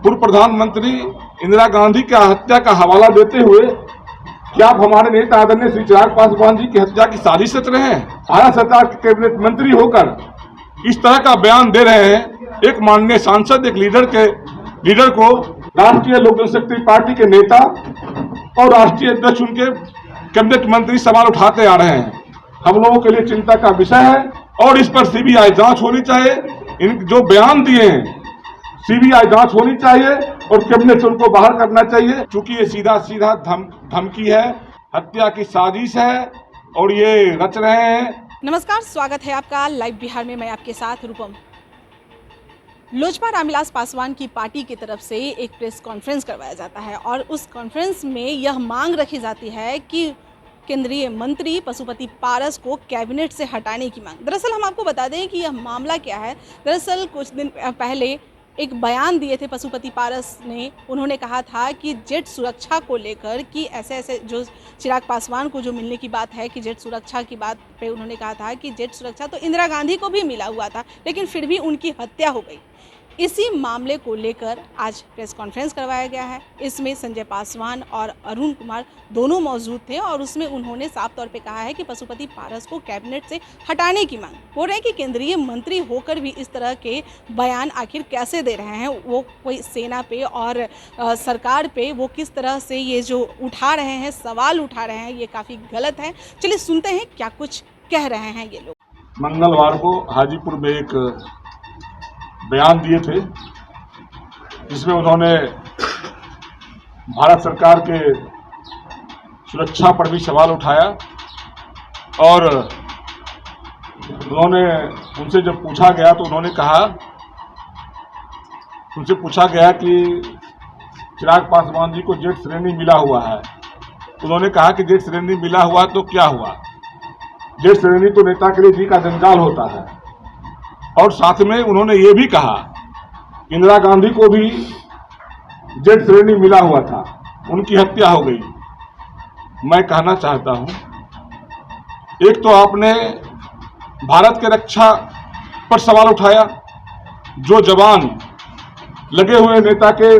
पूर्व प्रधानमंत्री इंदिरा गांधी की हत्या का हवाला देते हुए क्या आप हमारे नेता आदरणीय श्री चिराग पासवान जी की हत्या की साजिश रच रहे हैं? भारत सरकार के कैबिनेट मंत्री होकर इस तरह का बयान दे रहे हैं। एक माननीय सांसद, एक लीडर को राष्ट्रीय लोक जनशक्ति पार्टी के नेता और राष्ट्रीय अध्यक्ष उनके कैबिनेट मंत्री सवाल उठाते आ रहे हैं। हम लोगों के लिए चिंता का विषय है और इस पर सीबीआई जांच होनी चाहिए। इन जो बयान दिए हैं सीबीआई जांच होनी चाहिए और कैबिनेट से उनको बाहर करना चाहिए, क्योंकि ये सीधा धमकी है, हत्या की साजिश है और ये रच रहे हैं। नमस्कार, स्वागत है आपका लाइव बिहार में। मैं आपके साथ रूपम। लोजपा रामविलास पासवान की पार्टी की तरफ से एक प्रेस कॉन्फ्रेंस करवाया जाता है और उस कॉन्फ्रेंस में यह मांग रखी जाती है कि केंद्रीय मंत्री पशुपति पारस को कैबिनेट से हटाने की मांग। दरअसल हम आपको बता दें कि यह मामला क्या है। दरअसल कुछ दिन पहले एक बयान दिए थे पशुपति पारस ने। उन्होंने कहा था कि जेट सुरक्षा को लेकर कि ऐसे जो चिराग पासवान को जो मिलने की बात है कि जेट सुरक्षा की बात पे उन्होंने कहा था कि जेट सुरक्षा तो इंदिरा गांधी को भी मिला हुआ था, लेकिन फिर भी उनकी हत्या हो गई। इसी मामले को लेकर आज प्रेस कॉन्फ्रेंस करवाया गया है। इसमें संजय पासवान और अरुण कुमार दोनों मौजूद थे और उसमें उन्होंने साफ तौर पे कहा है कि पशुपति पारस को कैबिनेट से हटाने की मांग। बोल रहे हैं कि केंद्रीय मंत्री होकर भी इस तरह के बयान आखिर कैसे दे रहे हैं, वो कोई सेना पे और सरकार पे वो किस तरह से ये जो उठा रहे हैं, सवाल उठा रहे हैं, ये काफ़ी गलत है। चलिए सुनते हैं क्या कुछ कह रहे हैं ये लोग। मंगलवार को हाजीपुर में एक बयान दिए थे जिसमें उन्होंने भारत सरकार के सुरक्षा पर भी सवाल उठाया और उनसे जब पूछा गया तो उन्होंने कहा, उनसे पूछा गया कि चिराग पासवान जी को जेट श्रेणी मिला हुआ है। उन्होंने कहा कि जेट श्रेणी मिला हुआ तो क्या हुआ? जेट श्रेणी तो नेता के लिए जी का जंजाल होता है। और साथ में उन्होंने ये भी कहा इंदिरा गांधी को भी जेट श्रेणी मिला हुआ था, उनकी हत्या हो गई। मैं कहना चाहता हूं, एक तो आपने भारत के रक्षा पर सवाल उठाया, जो जवान लगे हुए नेता के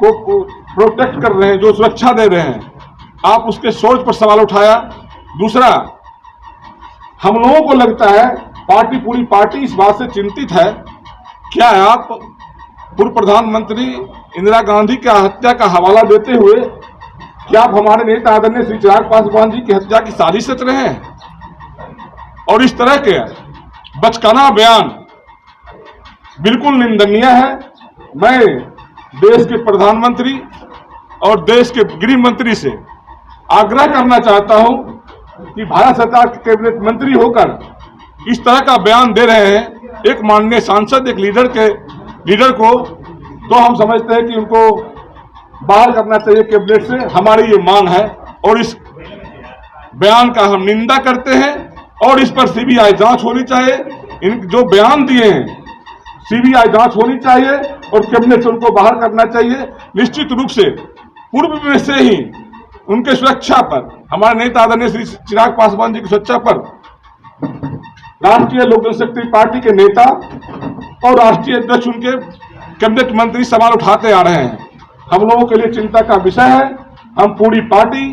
को प्रोटेक्ट कर रहे हैं, जो सुरक्षा दे रहे हैं, आप उसके सोच पर सवाल उठाया। दूसरा, हम लोगों को लगता है पूरी पार्टी इस बात से चिंतित है, क्या आप पूर्व प्रधानमंत्री इंदिरा गांधी की हत्या का हवाला देते हुए क्या आप हमारे नेता आदरणीय श्री चिराग पासवान जी की हत्या की साजिश रच रहे हैं? और इस तरह के बचकाना बयान बिल्कुल निंदनीय है। मैं देश के प्रधानमंत्री और देश के गृह मंत्री से आग्रह करना चाहता हूं कि भारत सरकार के कैबिनेट मंत्री होकर इस तरह का बयान दे रहे हैं। एक माननीय सांसद, एक लीडर को तो हम समझते हैं कि उनको बाहर करना चाहिए कैबिनेट से। हमारी ये मांग है और इस बयान का हम निंदा करते हैं और इस पर सीबीआई जांच होनी चाहिए। इन जो बयान दिए हैं सीबीआई जांच होनी चाहिए और कैबिनेट से उनको बाहर करना चाहिए। निश्चित रूप से पूर्व में से ही उनके सुरक्षा पर, हमारे नेता आदरणीय श्री चिराग पासवान जी की सुरक्षा पर राष्ट्रीय लोक जनशक्ति पार्टी के नेता और राष्ट्रीय अध्यक्ष उनके कैबिनेट मंत्री सवाल उठाते आ रहे हैं। हम लोगों के लिए चिंता का विषय है। हम पूरी पार्टी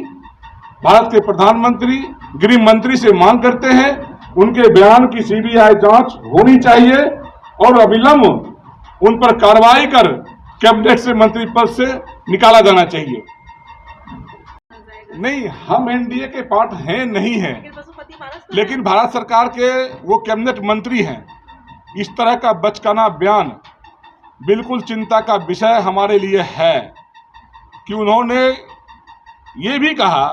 भारत के प्रधानमंत्री, गृह मंत्री से मांग करते हैं उनके बयान की सीबीआई जांच होनी चाहिए और अविलंब उन पर कार्रवाई कर कैबिनेट से मंत्री पद से निकाला जाना चाहिए। नहीं, हम एनडीए के पार्ट हैं नहीं हैं, लेकिन भारत सरकार के वो कैबिनेट मंत्री हैं। इस तरह का बचकाना बयान बिल्कुल चिंता का विषय हमारे लिए है कि उन्होंने ये भी कहा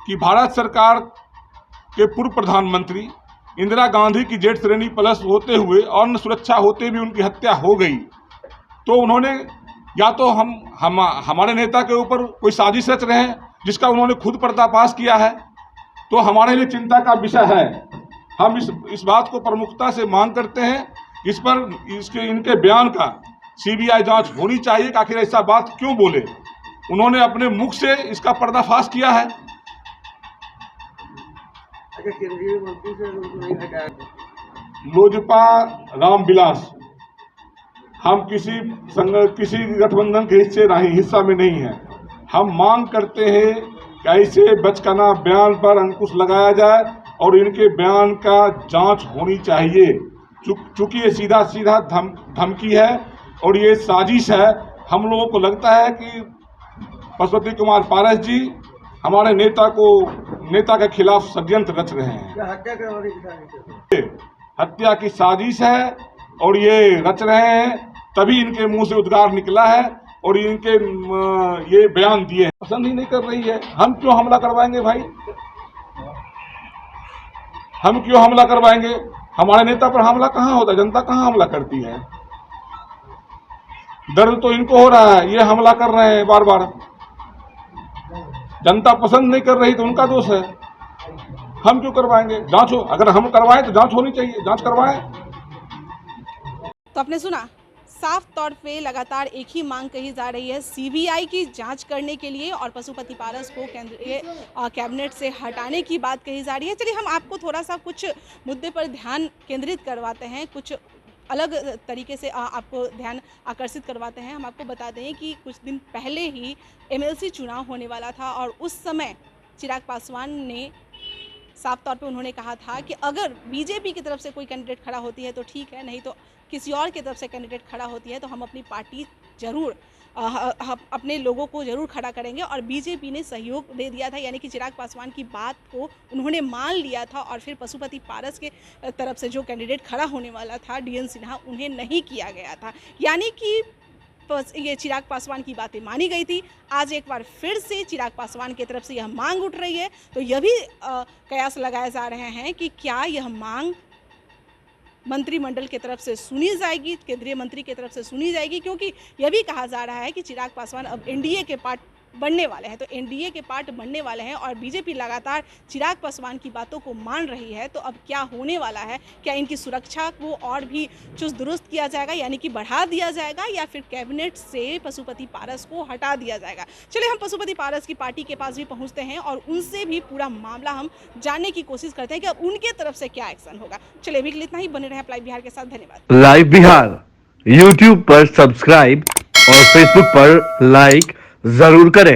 कि भारत सरकार के पूर्व प्रधानमंत्री इंदिरा गांधी की जेट श्रेणी प्लस होते हुए और सुरक्षा होते भी उनकी हत्या हो गई। तो उन्होंने या तो हमारे नेता के ऊपर कोई साजिश रच रहे हैं जिसका उन्होंने खुद पर्दाफाश किया है, तो हमारे लिए चिंता का विषय है। हम इस बात को प्रमुखता से मांग करते हैं, इस पर इनके बयान का सीबीआई जांच होनी चाहिए कि आखिर ऐसा बात क्यों बोले। उन्होंने अपने मुख से इसका पर्दाफाश किया है। केंद्रीय मंत्री से उनको नहीं हटाया। लोजपा रामविलास हम किसी गठबंधन के हिस्सा में नहीं है। हम मांग करते हैं कि ऐसे बचकाना बयान पर अंकुश लगाया जाए और इनके बयान का जांच होनी चाहिए। चूंकि ये सीधा धमकी है और ये साजिश है। हम लोगों को लगता है कि पशुपति कुमार पारस जी हमारे नेता के खिलाफ षड्यंत्र रच रहे हैं। क्या हत्या करवाने की साजिश है? हत्या की साजिश है और ये रच रहे हैं, तभी इनके मुंह से उद्गार निकला है और इनके ये बयान दिए हैं। पसंद ही नहीं कर रही है। हम क्यों हमला करवाएंगे भाई? हम क्यों हमला करवाएंगे? हमारे नेता पर हमला कहाँ होता है? जनता कहाँ हमला करती है? दर्द तो इनको हो रहा है, ये हमला कर रहे हैं बार बार। जनता पसंद नहीं कर रही तो उनका दोष है। हम क्यों करवाएंगे? जांच हो, अगर हम करवाएं तो जांच होनी चाहिए, जांच करवाएं। तो आपने सुना, साफ तौर पे लगातार एक ही मांग कही जा रही है, सीबीआई की जांच करने के लिए और पशुपति पारस को केंद्रीय कैबिनेट से हटाने की बात कही जा रही है। चलिए हम आपको थोड़ा सा कुछ मुद्दे पर ध्यान केंद्रित करवाते हैं, कुछ अलग तरीके से आपको ध्यान आकर्षित करवाते हैं। हम आपको बता दें कि कुछ दिन पहले ही एमएलसी चुनाव होने वाला था और उस समय चिराग पासवान ने साफ तौर पे उन्होंने कहा था कि अगर बीजेपी की तरफ से कोई कैंडिडेट खड़ा होती है तो ठीक है, नहीं तो किसी और की तरफ से कैंडिडेट खड़ा होती है तो हम अपनी पार्टी जरूर अपने लोगों को जरूर खड़ा करेंगे। और बीजेपी ने सहयोग दे दिया था, यानी कि चिराग पासवान की बात को उन्होंने मान लिया था और फिर पशुपति पारस के तरफ से जो कैंडिडेट खड़ा होने वाला था DN सिन्हा, उन्हें नहीं किया गया था। यानी कि ये चिराग पासवान की बातें मानी गई थी। आज एक बार फिर से चिराग पासवान की तरफ से यह मांग उठ रही है, तो यह भी कयास लगाए जा रहे हैं कि क्या यह मांग मंत्रिमंडल की तरफ से सुनी जाएगी, केंद्रीय मंत्री की तरफ से सुनी जाएगी, क्योंकि यह भी कहा जा रहा है कि चिराग पासवान अब एनडीए के पार्ट बनने वाले हैं। तो एनडीए के पार्ट बनने वाले हैं और बीजेपी लगातार चिराग पासवान की बातों को मान रही है। तो अब क्या होने वाला है? क्या इनकी सुरक्षा को और भी चुस्त दुरुस्त किया जाएगा, यानी कि बढ़ा दिया जाएगा, या फिर कैबिनेट से पशुपति पारस को हटा दिया जाएगा? चलिए हम पशुपति पारस की पार्टी के पास भी पहुंचते हैं और उनसे भी पूरा मामला हम जानने की कोशिश करते हैं कि अब उनके तरफ से क्या एक्शन होगा। चलिए अभी के लिए इतना ही। बने रहे लाइव बिहार के साथ। धन्यवाद। लाइव बिहार यूट्यूब पर सब्सक्राइब और फेसबुक पर लाइक जरूर करें।